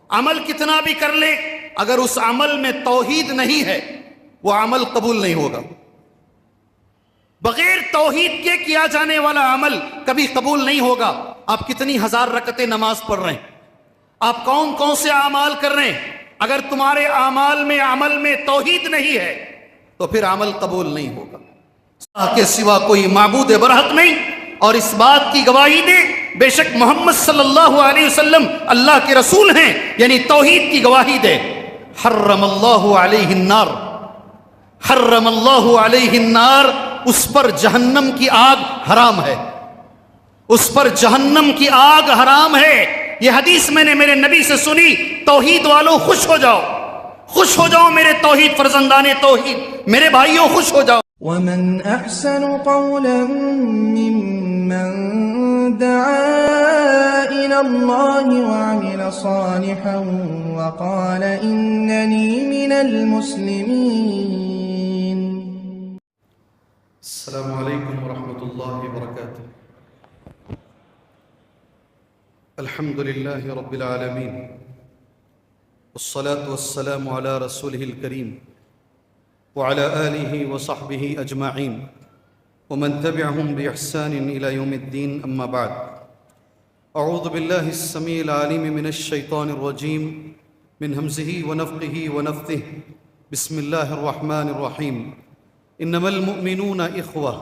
عمل کتنا بھی کر لے، اگر اس عمل میں توحید نہیں ہے وہ عمل قبول نہیں ہوگا۔ بغیر توحید کے کیا جانے والا عمل کبھی قبول نہیں ہوگا۔ آپ کتنی ہزار رکعتیں نماز پڑھ رہے ہیں، آپ کون کون سے اعمال کر رہے ہیں، اگر تمہارے اعمال میں عمل میں توحید نہیں ہے تو پھر عمل قبول نہیں ہوگا۔ اللہ کے سوا کوئی معبود برحق نہیں، اور اس بات کی گواہی دے بے شک محمد صلی اللہ علیہ وسلم اللہ کے رسول ہیں، یعنی توحید کی گواہی دے۔ حرم اللہ علیہ النار، حرم اللہ علیہ النار، اس پر جہنم کی آگ حرام ہے، اس پر جہنم کی آگ حرام ہے۔ یہ حدیث میں نے میرے نبی سے سنی۔ توحید والوں خوش ہو جاؤ، خوش ہو جاؤ میرے توحید فرزندان توحید، میرے بھائیوں خوش ہو جاؤ۔ ومن أحسن قولا ممن دعا إلى الله وعمل صالحا وقال إنني من المسلمين۔ السلام علیکم ورحمۃ اللہ وبرکاتہ۔ الحمد للہ رب العالمین، والصلاة والسلام على رسوله الكریم وعلى آلہ وصحبہ اجمعین ومن تبعهم بإحسان إلى يوم الدین، اما بعد۔ اعوذ باللہ السمیع العلیم من الشیطان الرجیم، من ہمزہ ونفخہ ونفثہ، بسم اللہ الرحمن الرحیم۔ انما المؤمنون اخوة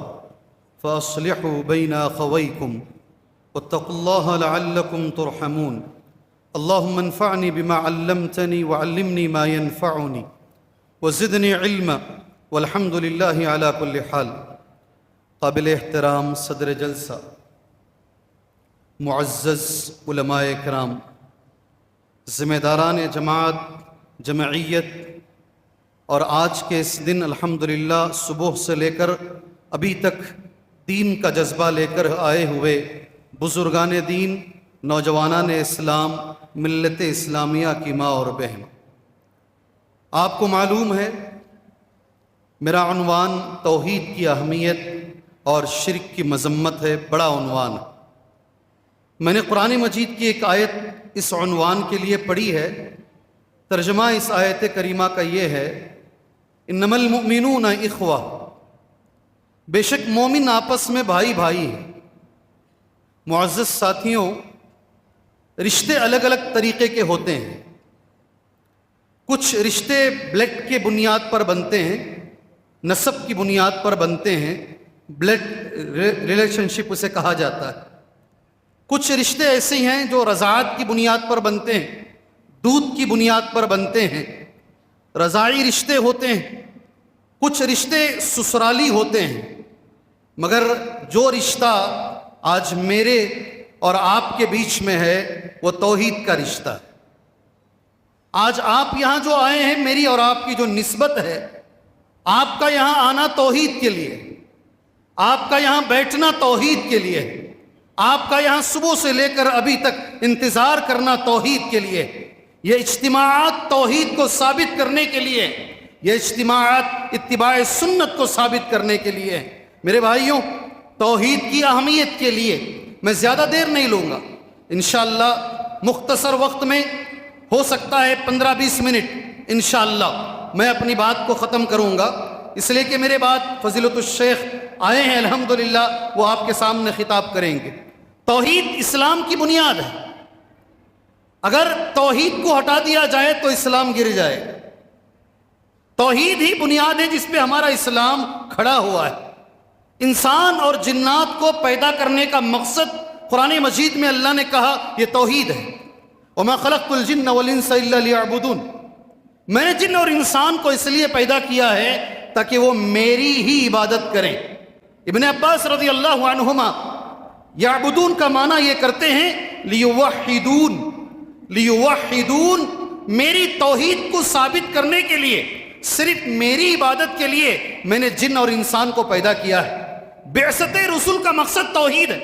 فاصلحوا بین اخویکم واتقوا اللہ لعلکم ترحمون۔ اللہم انفعنی بما علمتنی وعلمنی ما ينفعنی وزدنی علما والحمد للہ علی کل حال۔ قابل احترام صدر جلسہ، معزز علماء کرام، ذمہ داران جماعت جمعیت، اور آج کے اس دن الحمدللہ صبح سے لے کر ابھی تک دین کا جذبہ لے کر آئے ہوئے بزرگان دین، نوجوانان اسلام، ملت اسلامیہ کی ماں اور بہن، آپ کو معلوم ہے میرا عنوان توحید کی اہمیت اور شرک کی مذمت ہے، بڑا عنوان ہے۔ میں نے قرآن مجید کی ایک آیت اس عنوان کے لیے پڑھی ہے۔ ترجمہ اس آیت کریمہ کا یہ ہے، انما المؤمنون اخوہ، بے شک مومن آپس میں بھائی بھائی ہیں۔ معزز ساتھیوں، رشتے الگ الگ طریقے کے ہوتے ہیں۔ کچھ رشتے بلڈ کے بنیاد پر بنتے ہیں، نسب کی بنیاد پر بنتے ہیں، بلڈ ریلیشن شپ اسے کہا جاتا ہے۔ کچھ رشتے ایسے ہیں جو رضاعت کی بنیاد پر بنتے ہیں، دودھ کی بنیاد پر بنتے ہیں، رضاعی رشتے ہوتے ہیں۔ کچھ رشتے سسرالی ہوتے ہیں، مگر جو رشتہ آج میرے اور آپ کے بیچ میں ہے وہ توحید کا رشتہ ہے۔ آج آپ یہاں جو آئے ہیں، میری اور آپ کی جو نسبت ہے، آپ کا یہاں آنا توحید کے لیے، آپ کا یہاں بیٹھنا توحید کے لیے، آپ کا یہاں صبح سے لے کر ابھی تک انتظار کرنا توحید کے لیے۔ یہ اجتماعات توحید کو ثابت کرنے کے لیے، یہ اجتماعات اتباع سنت کو ثابت کرنے کے لیے۔ میرے بھائیوں، توحید کی اہمیت کے لیے میں زیادہ دیر نہیں لوں گا، انشاءاللہ مختصر وقت میں، ہو سکتا ہے 15-20 منٹ انشاءاللہ میں اپنی بات کو ختم کروں گا، اس لیے کہ میرے بعد فضیلت الشیخ آئے ہیں الحمدللہ، وہ آپ کے سامنے خطاب کریں گے۔ توحید اسلام کی بنیاد ہے، اگر توحید کو ہٹا دیا جائے تو اسلام گر جائے۔ توحید ہی بنیاد ہے جس پہ ہمارا اسلام کھڑا ہوا ہے۔ انسان اور جنات کو پیدا کرنے کا مقصد قرآن مجید میں اللہ نے کہا یہ توحید ہے، وَمَا خَلَقْتُ الْجِنَّ وَالْإِنسَ إِلَّا لِيَعْبُدُونَ۔ میں نے جن اور انسان کو اس لیے پیدا کیا ہے تاکہ وہ میری ہی عبادت کریں۔ ابن عباس رضی اللہ عنہما یعبدون کا معنی یہ کرتے ہیں لیوحدون، لیوحدون، میری توحید کو ثابت کرنے کے لیے، صرف میری عبادت کے لیے میں نے جن اور انسان کو پیدا کیا ہے۔ بعثت رسول کا مقصد توحید ہے۔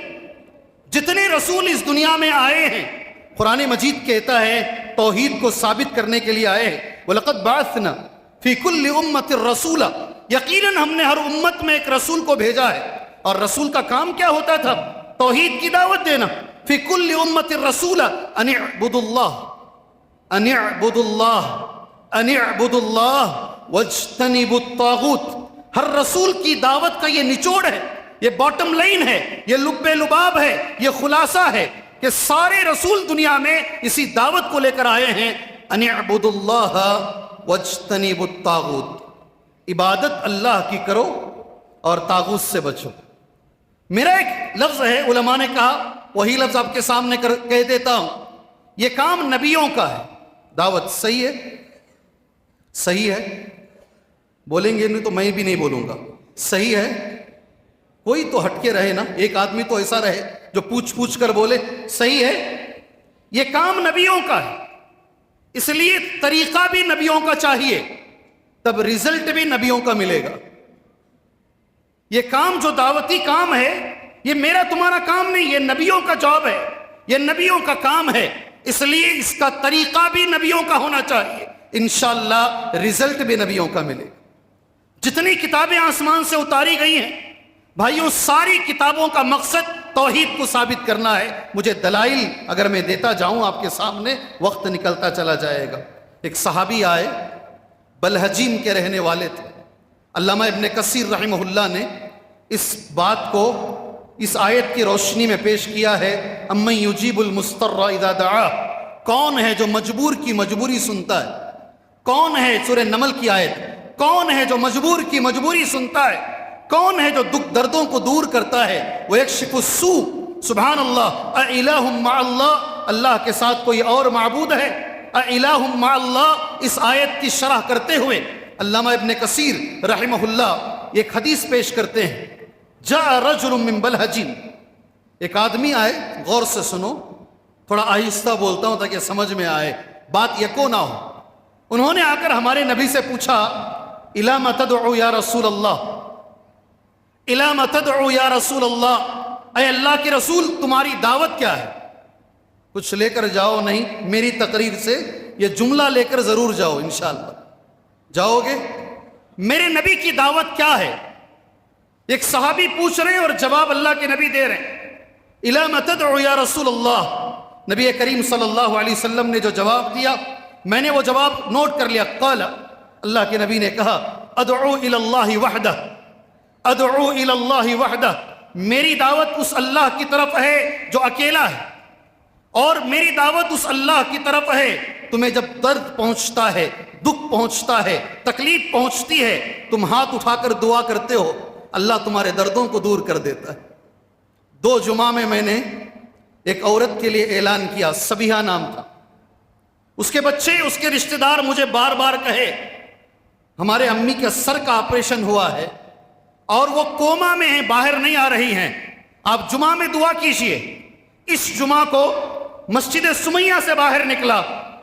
جتنے رسول اس دنیا میں آئے ہیں، قرآن مجید کہتا ہے توحید کو ثابت کرنے کے لیے آئے ہیں۔ وَلَقَدْ بَعَثْنَا فِي كُلِّ أُمَّةٍ رَسُولًا، یقیناً ہم نے ہر امت میں ایک رسول کو بھیجا ہے، اور رسول کا کام کیا ہوتا تھا؟ توحید کی دعوت دینا۔ فِي كُلِّ أُمَّةٍ رَسُولًا أَنِ اعْبُدُوا اللَّهَ ان اعبدوا اللہ واجتنبوا الطاغوت. ہر رسول کی دعوت کا یہ نچوڑ ہے، یہ باٹم لائن ہے، یہ لب لباب ہے، یہ خلاصہ ہے کہ سارے رسول دنیا میں اسی دعوت کو لے کر آئے ہیں، ان اعبدوا اللہ واجتنبوا الطاغوت. عبادت اللہ کی کرو اور طاغوت سے بچو. میرا ایک لفظ ہے، علماء نے کہا، وہی لفظ آپ کے سامنے کہہ دیتا ہوں. یہ کام نبیوں کا ہے. دعوت صحیح ہے، صحیح ہے، بولیں گے نہیں تو میں بھی نہیں بولوں گا. صحیح ہے. کوئی تو ہٹ کے رہے نا، ایک آدمی تو ایسا رہے جو پوچھ کر بولے صحیح ہے. یہ کام نبیوں کا ہے، اس لیے طریقہ بھی نبیوں کا چاہیے، تب رزلٹ بھی نبیوں کا ملے گا. یہ کام جو دعوتی کام ہے، یہ میرا تمہارا کام نہیں، یہ نبیوں کا جاب ہے، یہ نبیوں کا کام ہے، اس لیے اس کا طریقہ بھی نبیوں کا ہونا چاہیے. انشاءاللہ رزلٹ بھی نبیوں کا ملے گا. جتنی کتابیں آسمان سے اتاری گئی ہیں بھائیوں، ساری کتابوں کا مقصد توحید کو ثابت کرنا ہے. مجھے دلائل اگر میں دیتا جاؤں آپ کے سامنے وقت نکلتا چلا جائے گا. ایک صحابی آئے، بلحجیم کے رہنے والے تھے. علامہ ابن کثیر رحمہ اللہ نے اس بات کو اس آیت کی روشنی میں پیش کیا ہے. امن یجیب المضطر اذا دعا، کون ہے جو مجبور کی مجبوری سنتا ہے؟ کون ہے، سورہ نمل کی آیت، کون ہے جو مجبور کی مجبوری سنتا ہے؟ کون ہے جو دکھ دردوں کو دور کرتا ہے؟ وَيَكْشِفُ السُّوءَ، سبحان اللہ. اَإِلَٰهٌ مَّعَ اللَّهِ، اللہ کے ساتھ کوئی اور معبود ہے؟ اَإِلَٰهٌ مَّعَ اللَّهِ. اس آیت کی شرح کرتے ہوئے علامہ ابن کثیر رحمہ اللہ ایک حدیث پیش کرتے ہیں. جاء رجل من بلحجیم، ایک آدمی آئے، غور سے سنو، تھوڑا آہستہ بولتا ہوں تاکہ سمجھ میں آئے، بات یکو نہ ہو. انہوں نے آ کر ہمارے نبی سے پوچھا، اِلَىٰ مَا تَدْعُو یا رسول اللہ، اِلَىٰ مَا تَدْعُو یا رسول اللہ، اے اللہ کے رسول تمہاری دعوت کیا ہے؟ کچھ لے کر جاؤ نہیں، میری تقریر سے یہ جملہ لے کر ضرور جاؤ. انشاءاللہ جاؤ گے؟ میرے نبی کی دعوت کیا ہے؟ ایک صحابی پوچھ رہے ہیں اور جواب اللہ کے نبی دے رہے ہیں. اِلَىٰ مَا تَدْعُو یا رسول اللہ. نبی کریم صلی اللہ علیہ وسلم نے جو جواب دیا، میں نے وہ جواب نوٹ کر لیا. قال، اللہ کے نبی نے کہا، ادعو الی اللہ وحدہ، ادعو الی اللہ وحدہ. میری دعوت اس اللہ کی طرف ہے جو اکیلا ہے، اور میری دعوت اس اللہ کی طرف ہے. تمہیں جب درد پہنچتا ہے، دکھ پہنچتا ہے، تکلیف پہنچتی ہے، تم ہاتھ اٹھا کر دعا کرتے ہو، اللہ تمہارے دردوں کو دور کر دیتا ہے. 2 جمعہ میں نے ایک عورت کے لیے اعلان کیا، سبیحہ نام تھا. اس کے بچے، اس کے رشتہ دار مجھے بار بار کہے، ہمارے امی کا سر کا آپریشن ہوا ہے اور وہ کوما میں ہیں، باہر نہیں آ رہی ہیں، آپ جمعہ میں دعا کیجئے. اس جمعہ کو مسجد سمیہ سے باہر نکلا،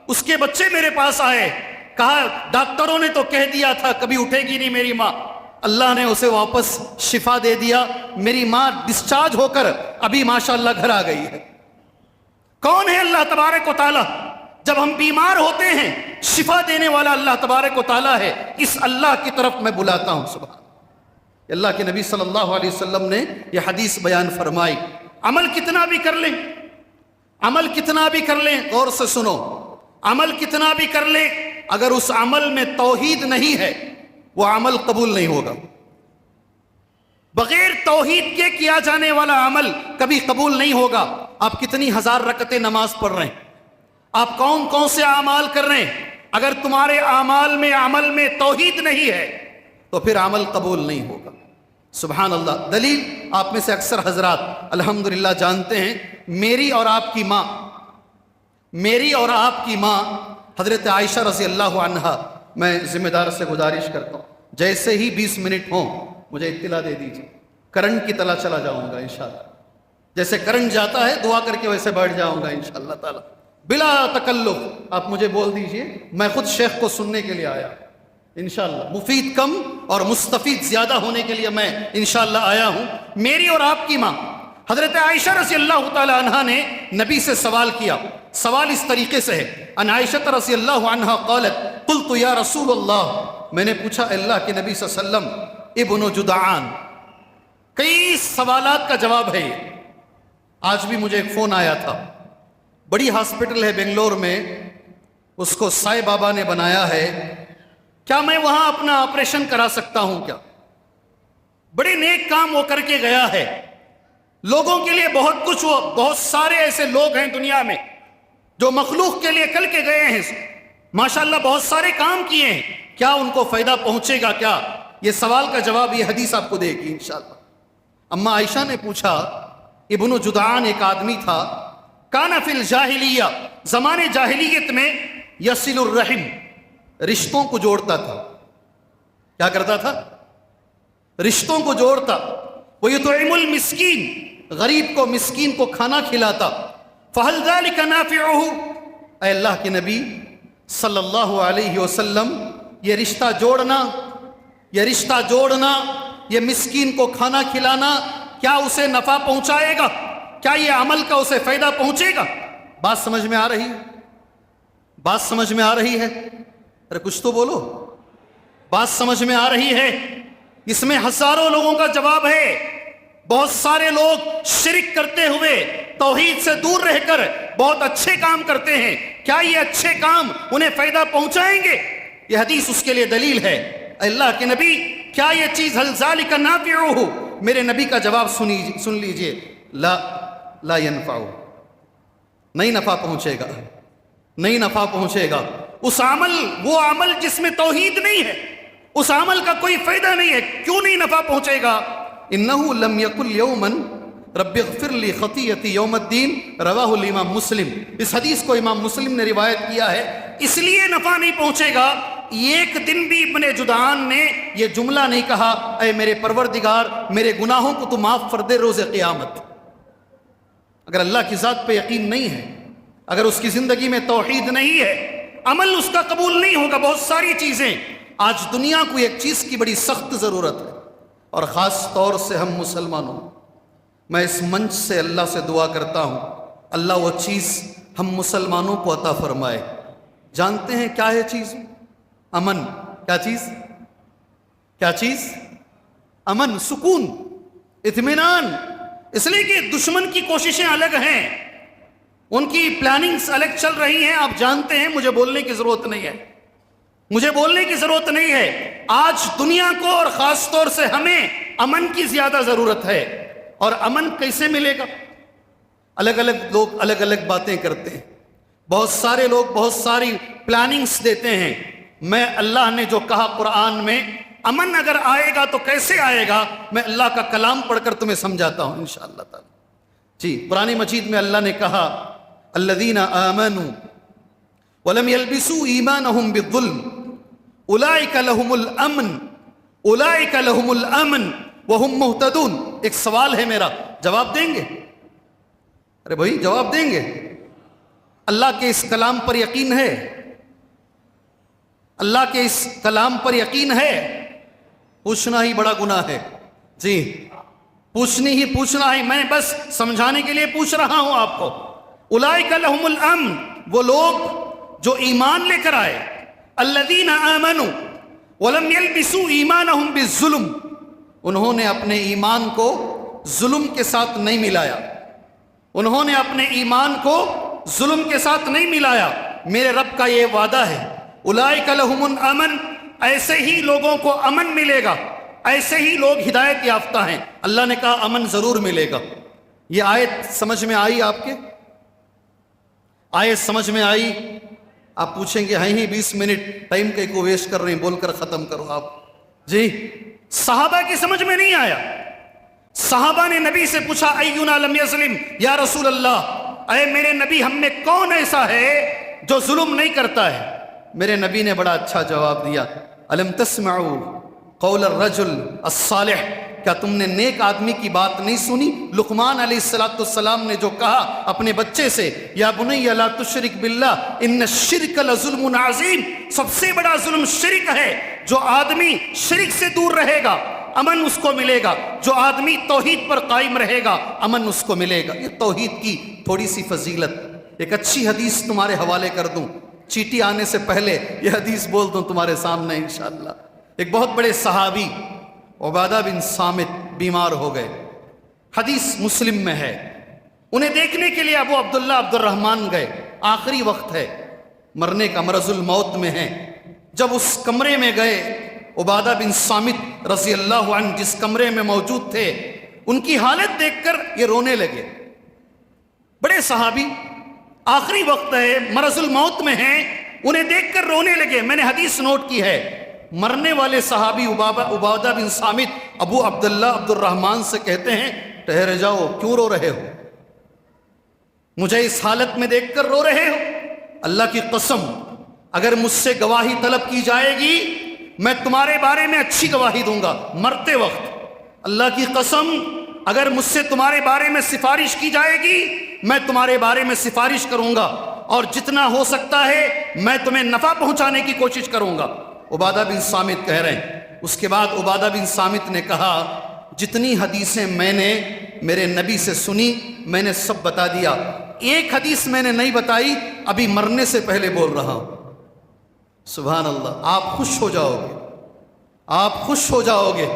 اس کے بچے میرے پاس آئے، کہا ڈاکٹروں نے تو کہہ دیا تھا کبھی اٹھے گی نہیں میری ماں، اللہ نے اسے واپس شفا دے دیا، میری ماں ڈسچارج ہو کر ابھی ماشاءاللہ گھر آ گئی ہے. کون ہے اللہ تبارک و تعالی؟ جب ہم بیمار ہوتے ہیں شفا دینے والا اللہ تبارک و تعالی ہے. اس اللہ کی طرف میں بلاتا ہوں. سبحان اللہ کے نبی صلی اللہ علیہ وسلم نے یہ حدیث بیان فرمائی. عمل کتنا بھی کر لیں، عمل کتنا بھی کر لیں، غور سے سنو، عمل کتنا بھی کر لیں، اگر اس عمل میں توحید نہیں ہے وہ عمل قبول نہیں ہوگا. بغیر توحید کے کیا جانے والا عمل کبھی قبول نہیں ہوگا. آپ کتنی ہزار رکعتیں نماز پڑھ رہے ہیں، آپ کون کون سے اعمال کر رہے ہیں، اگر تمہارے اعمال میں عمل میں توحید نہیں ہے تو پھر عمل قبول نہیں ہوگا. سبحان اللہ. دلیل آپ میں سے اکثر حضرات الحمدللہ جانتے ہیں، میری اور آپ کی ماں، میری اور آپ کی ماں حضرت عائشہ رضی اللہ عنہا. میں ذمہ دار سے گزارش کرتا ہوں، جیسے ہی 20 منٹ ہوں مجھے اطلاع دے دیجیے، کرنٹ کی طرح چلا جاؤں گا انشاءاللہ. جیسے کرنٹ جاتا ہے دعا کر کے ویسے بیٹھ جاؤں گا انشاءاللہ تعالی بلا تکلف. آپ مجھے بول دیجئے، میں خود شیخ کو سننے کے لیے آیا انشاءاللہ، مفید کم اور مستفید زیادہ ہونے کے لیے میں انشاءاللہ آیا ہوں. میری اور آپ کی ماں حضرت عائشہ رضی اللہ تعالی عنہا نے نبی سے سوال کیا. سوال اس طریقے سے ہے، ان عائشہ رضی اللہ عنہا قالت قلت یا رسول اللہ، میں نے پوچھا اللہ کے نبی صلی اللہ علیہ وسلم، ابن جدعان. کئی سوالات کا جواب ہے یہ. آج بھی مجھے ایک فون آیا تھا، بڑی ہاسپٹل ہے بنگلور میں، اس کو سائے بابا نے بنایا ہے، کیا میں وہاں اپنا آپریشن کرا سکتا ہوں کیا؟ بڑے نیک کام وہ کر کے گیا ہے، لوگوں کے لیے بہت کچھ، وہ بہت سارے ایسے لوگ ہیں دنیا میں جو مخلوق کے لیے کر کے گئے ہیں، ماشاءاللہ بہت سارے کام کیے ہیں، کیا ان کو فائدہ پہنچے گا کیا؟ یہ سوال کا جواب یہ حدیث آپ کو دے گی انشاءاللہ۔ اما عائشہ نے پوچھا، ابن جدعان ایک آدمی تھا، کان فی الجاہلیہ، زمانے جاہلیت میں، یصل الرحم، رشتوں کو جوڑتا تھا۔ کیا کرتا تھا؟ رشتوں کو جوڑتا۔ وَيُطْعِمُ الْمِسْكِينَ، غریب کو، مسکین کو کھانا کھلاتا۔ فَهَلْ ذَلِكَ نَافِعُهُ، اے اللہ کے نبی صلی اللہ علیہ وسلم، یہ رشتہ جوڑنا، یہ مسکین کو کھانا کھلانا، کیا اسے نفع پہنچائے گا؟ کیا یہ عمل کا اسے فائدہ پہنچے گا؟ بات سمجھ میں آ رہی ہے؟ بات سمجھ میں آ رہی ہے؟ ارے کچھ تو بولو، بات سمجھ میں آ رہی ہے؟ اس میں ہزاروں لوگوں کا جواب ہے۔ بہت سارے لوگ شرک کرتے ہوئے، توحید سے دور رہ کر بہت اچھے کام کرتے ہیں، کیا یہ اچھے کام انہیں فائدہ پہنچائیں گے؟ یہ حدیث اس کے لیے دلیل ہے۔ اللہ کے نبی، کیا یہ چیز هل ذلك نافعه؟ میرے نبی کا جواب سن لیجئے، لا ينفعه، نہیں نفع پہنچے گا، نہیں نفع پہنچے گا۔ اس عمل، وہ عمل جس میں توحید نہیں ہے، اس عمل کا کوئی فائدہ نہیں ہے، کیوں نہیں نفع پہنچے گا؟ انه لم يقل يوما رب اغفر لي خطيئتي يوم الدين، رواہ الامام مسلم۔ اس حدیث کو امام مسلم نے روایت کیا ہے، اس لیے نفع نہیں پہنچے گا۔ ایک دن بھی ابن جدعان نے یہ جملہ نہیں کہا، اے میرے پروردگار میرے گناہوں کو تو معاف کر دے روز قیامت۔ اگر اللہ کی ذات پہ یقین نہیں ہے، اگر اس کی زندگی میں توحید نہیں ہے، عمل اس کا قبول نہیں ہوگا۔ بہت ساری چیزیں، آج دنیا کو ایک چیز کی بڑی سخت ضرورت ہے، اور خاص طور سے ہم مسلمانوں، میں اس منچ سے اللہ سے دعا کرتا ہوں، اللہ وہ چیز ہم مسلمانوں کو عطا فرمائے۔ جانتے ہیں کیا ہے چیز؟ امن۔ کیا چیز؟ کیا چیز؟ امن، سکون، اطمینان۔ اس لیے کہ دشمن کی کوششیں الگ ہیں، ان کی پلاننگز الگ چل رہی ہیں، آپ جانتے ہیں، مجھے بولنے کی ضرورت نہیں ہے، مجھے بولنے کی ضرورت نہیں ہے۔ آج دنیا کو اور خاص طور سے ہمیں امن کی زیادہ ضرورت ہے۔ اور امن کیسے ملے گا؟ الگ الگ لوگ الگ الگ باتیں کرتے ہیں، بہت سارے لوگ بہت ساری پلاننگز دیتے ہیں۔ میں اللہ نے جو کہا قرآن میں، امن اگر آئے گا تو کیسے آئے گا، میں اللہ کا کلام پڑھ کر تمہیں سمجھاتا ہوں انشاءاللہ تعالی۔ جی، قرآن مجید میں اللہ نے کہا، الذین آمنوا ولم يلبسوا ایمانہم بالظلم اولئک لہم الامن، اولئک لہم الامن وہم مہتدون۔ ایک سوال ہے میرا، جواب دیں گے؟ ارے بھائی جواب دیں گے؟ اللہ کے اس کلام پر یقین ہے؟ اللہ کے اس کلام پر یقین ہے؟ پوچھنا ہی بڑا گناہ ہے۔ جی، پوچھنا ہی، میں بس سمجھانے کے لیے پوچھ رہا ہوں آپ کو۔ اولئک لہم الامن، وہ لوگ جو ایمان لے کر آئے، الذین آمنوا ولم یلبسوا ایمانہم بالظلم، انہوں نے اپنے ایمان کو ظلم کے ساتھ نہیں ملایا، انہوں نے اپنے ایمان کو ظلم کے ساتھ نہیں ملایا۔ میرے رب کا یہ وعدہ ہے، اولئک لہم الامن، ایسے ہی لوگوں کو امن ملے گا، ایسے ہی لوگ ہدایت یافتہ ہیں۔ اللہ نے کہا امن ضرور ملے گا۔ یہ آیت سمجھ میں آئی آپ کے؟ آیت سمجھ میں آئی؟ آپ پوچھیں گے ہی 20 منٹ ٹائم کے کو ویسٹ کر رہے ہیں، بول کر ختم کرو آپ۔ جی، صحابہ کی سمجھ میں نہیں آیا۔ صحابہ نے نبی سے پوچھا، اینا لم یظلم یا رسول اللہ، اے میرے نبی ہم میں کون ایسا ہے جو ظلم نہیں کرتا ہے؟ میرے نبی نے بڑا اچھا جواب دیا، الم تسمعوا قول الرجل الصالح، کیا تم نے نیک آدمی کی بات نہیں سنی؟ لقمان علیہ السلام نے جو کہا اپنے بچے سے، یا بنی لا تشرک باللہ ان الشرک لظلم عظیم، سب سے بڑا ظلم شرک ہے۔ جو آدمی شرک سے دور رہے گا امن اس کو ملے گا، جو آدمی توحید پر قائم رہے گا امن اس کو ملے گا۔ یہ توحید کی تھوڑی سی فضیلت۔ ایک اچھی حدیث تمہارے حوالے کر دوں، چیٹی آنے سے پہلے یہ حدیث بول دوں تمہارے سامنے انشاءاللہ۔ ایک بہت بڑے صحابی عبادہ بن صامت بیمار ہو گئے، حدیث مسلم میں ہے۔ انہیں دیکھنے کے لیے ابو عبداللہ عبد الرحمن گئے، آخری وقت ہے، مرنے کا مرض الموت میں ہیں. جب اس کمرے میں گئے، عبادہ بن صامت رضی اللہ عنہ جس کمرے میں موجود تھے، ان کی حالت دیکھ کر یہ رونے لگے. بڑے صحابی، آخری وقت ہے، مرض الموت میں ہیں، انہیں دیکھ کر رونے لگے. میں نے حدیث نوٹ کی ہے، مرنے والے صحابی عبادہ بن صامت ابو عبداللہ عبد الرحمن سے کہتے ہیں ٹھہر جاؤ، کیوں رو رہے ہو؟ مجھے اس حالت میں دیکھ کر رو رہے ہو؟ اللہ کی قسم اگر مجھ سے گواہی طلب کی جائے گی میں تمہارے بارے میں اچھی گواہی دوں گا مرتے وقت. اللہ کی قسم اگر مجھ سے تمہارے بارے میں سفارش کی جائے گی میں تمہارے بارے میں سفارش کروں گا، اور جتنا ہو سکتا ہے میں تمہیں نفع پہنچانے کی کوشش کروں گا. عبادہ بن صامت کہہ رہے ہیں. اس کے بعد عبادہ بن صامت نے کہا جتنی حدیثیں میں نے میرے نبی سے سنی میں نے سب بتا دیا، ایک حدیث میں نے نہیں بتائی، ابھی مرنے سے پہلے بول رہا ہوں. سبحان اللہ. آپ خوش ہو جاؤ گے، آپ خوش ہو جاؤ گے.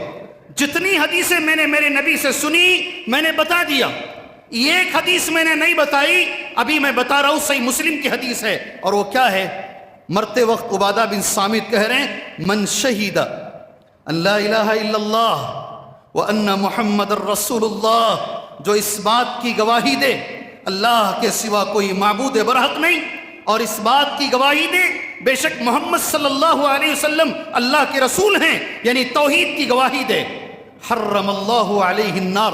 جتنی حدیثیں میں نے میرے نبی سے سنی میں نے بتا دیا، ایک حدیث میں نے نہیں بتائی، ابھی میں بتا رہا ہوں. صحیح مسلم کی حدیث ہے، اور وہ کیا ہے؟ مرتے وقت عبادہ بن صامت کہہ رہے ہیں من شہید ان لا الہ الا اللہ وان محمد الرسول اللہ، جو اس بات کی گواہی دے اللہ کے سوا کوئی معبود برحق نہیں، اور اس بات کی گواہی دے بے شک محمد صلی اللہ علیہ وسلم اللہ کے رسول ہیں، یعنی توحید کی گواہی دے، حرم اللہ علیہ النار،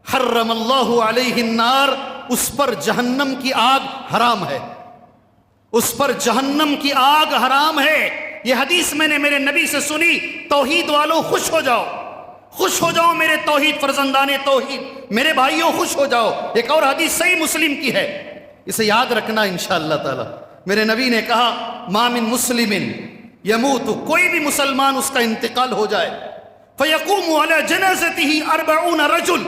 حرم اللہ علیہ النار، اس پر جہنم کی آگ حرام ہے، اس پر جہنم کی آگ حرام ہے. یہ حدیث میں نے میرے نبی سے سنی. توحید والوں خوش ہو جاؤ، خوش ہو جاؤ میرے توحید فرزندان توحید، میرے بھائیوں خوش ہو جاؤ. ایک اور حدیث صحیح مسلم کی ہے، اسے یاد رکھنا انشاءاللہ تعالی. میرے نبی نے کہا ما من مسلم یموت، کوئی بھی مسلمان اس کا انتقال ہو جائے، فیقوم علی جنازتہ 40 رجل،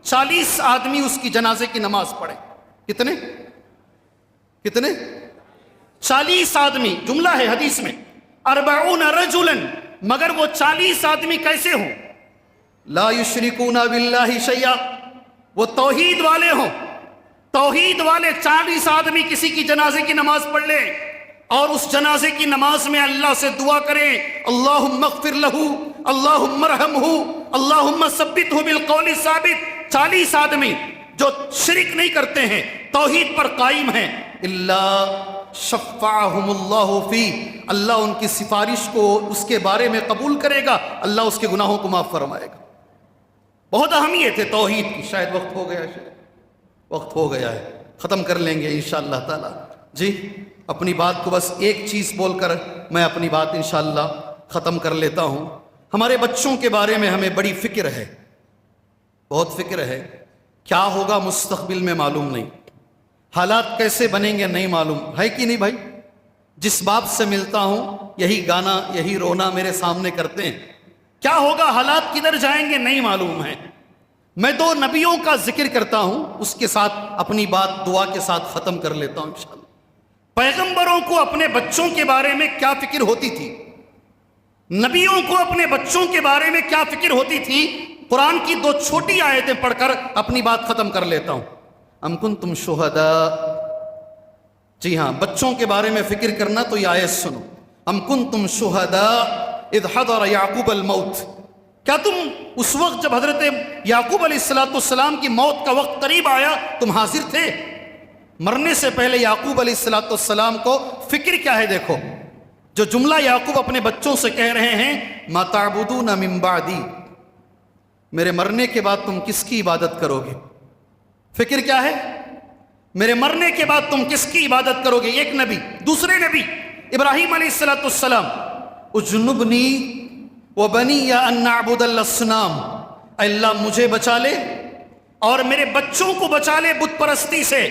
40 آدمی اس کی جنازے کی نماز پڑھے. کتنے 40 آدمی، جملہ ہے حدیث میں 40 رجلا، مگر وہ 40 آدمی کیسے ہوں؟ لا یشرکون باللہ شیئا، وہ توحید والے ہوں. توحید والے 40 آدمی کسی کی جنازے کی نماز پڑھ لیں اور اس جنازے کی نماز میں اللہ سے دعا کریں اللہم اغفر لہو، اللہم ارحمہ، اللہم ثبتہ بالقول الثابت. 40 آدمی جو شرک نہیں کرتے ہیں، توحید پر قائم ہیں، اللہ شفعہم اللہ فی، اللہ ان کی سفارش کو اس کے بارے میں قبول کرے گا، اللہ اس کے گناہوں کو معاف فرمائے گا. بہت اہمیت ہے توحید کی. شاید وقت ہو گیا ہے، وقت ہو گیا ہے، ختم کر لیں گے انشاءاللہ تعالی. جی اپنی بات کو بس ایک چیز بول کر میں اپنی بات انشاءاللہ ختم کر لیتا ہوں. ہمارے بچوں کے بارے میں ہمیں بڑی فکر ہے، بہت فکر ہے. کیا ہوگا مستقبل میں معلوم نہیں، حالات کیسے بنیں گے نہیں معلوم ہے کہ نہیں بھائی؟ جس باپ سے ملتا ہوں یہی گانا یہی رونا میرے سامنے کرتے ہیں. کیا ہوگا، حالات کدھر جائیں گے نہیں معلوم ہے. میں 2 نبیوں کا ذکر کرتا ہوں، اس کے ساتھ اپنی بات دعا کے ساتھ ختم کر لیتا ہوں انشاءاللہ. پیغمبروں کو اپنے بچوں کے بارے میں کیا فکر ہوتی تھی، نبیوں کو اپنے بچوں کے بارے میں کیا فکر ہوتی تھی. قرآن کی 2 چھوٹی آیتیں پڑھ کر اپنی بات ختم کر لیتا ہوں. ام کنتم شہداء، جی ہاں بچوں کے بارے میں فکر کرنا تو یہ آیت سنو. ام کنتم شہداء اذ حضر یعقوب الموت، کیا تم اس وقت جب حضرت یعقوب علیہ السلام کی موت کا وقت قریب آیا تم حاضر تھے؟ مرنے سے پہلے یعقوب علیہ السلام کو فکر کیا ہے؟ دیکھو جو جملہ یعقوب اپنے بچوں سے کہہ رہے ہیں ما تعبدون من بعدی، میرے مرنے کے بعد تم کس کی عبادت کرو گے؟ فکر کیا ہے؟ میرے مرنے کے بعد تم کس کی عبادت کرو گے؟ ایک نبی. دوسرے نبی ابراہیم علیہ السلام اجنبنی وبنی ان نعبد الاصنام، اللہ مجھے بچا لے اور میرے بچوں کو بچا لے بت پرستی سے.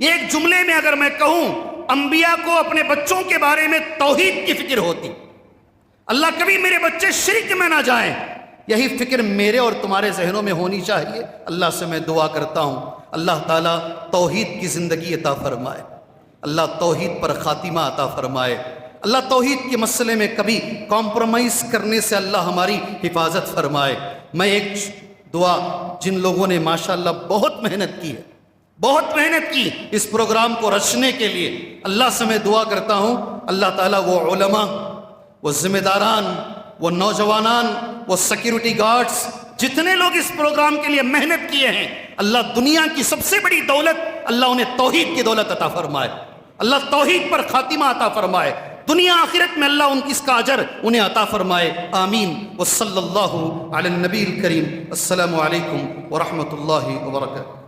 ایک جملے میں اگر میں کہوں انبیاء کو اپنے بچوں کے بارے میں توحید کی فکر ہوتی، اللہ کبھی میرے بچے شرک میں نہ جائیں، یہی فکر میرے اور تمہارے ذہنوں میں ہونی چاہیے. اللہ سے میں دعا کرتا ہوں اللہ تعالیٰ توحید کی زندگی عطا فرمائے، اللہ توحید پر خاتمہ عطا فرمائے، اللہ توحید کے مسئلے میں کبھی کمپرومائز کرنے سے اللہ ہماری حفاظت فرمائے. میں ایک دعا، جن لوگوں نے ماشاءاللہ بہت محنت کی ہے، بہت محنت کی اس پروگرام کو رچنے کے لیے. اللہ سے میں دعا کرتا ہوں اللہ تعالیٰ وہ علماء، وہ ذمہ داران، وہ نوجوانان، وہ سیکیورٹی گارڈز، جتنے لوگ اس پروگرام کے لیے محنت کیے ہیں، اللہ دنیا کی سب سے بڑی دولت اللہ انہیں توحید کی دولت عطا فرمائے. اللہ توحید پر خاتمہ عطا فرمائے. دنیا آخرت میں اللہ اس کا اجر انہیں عطا فرمائے. آمین. وصلی اللہ علی النبی الکریم. السلام علیکم ورحمۃ اللہ وبرکاتہ.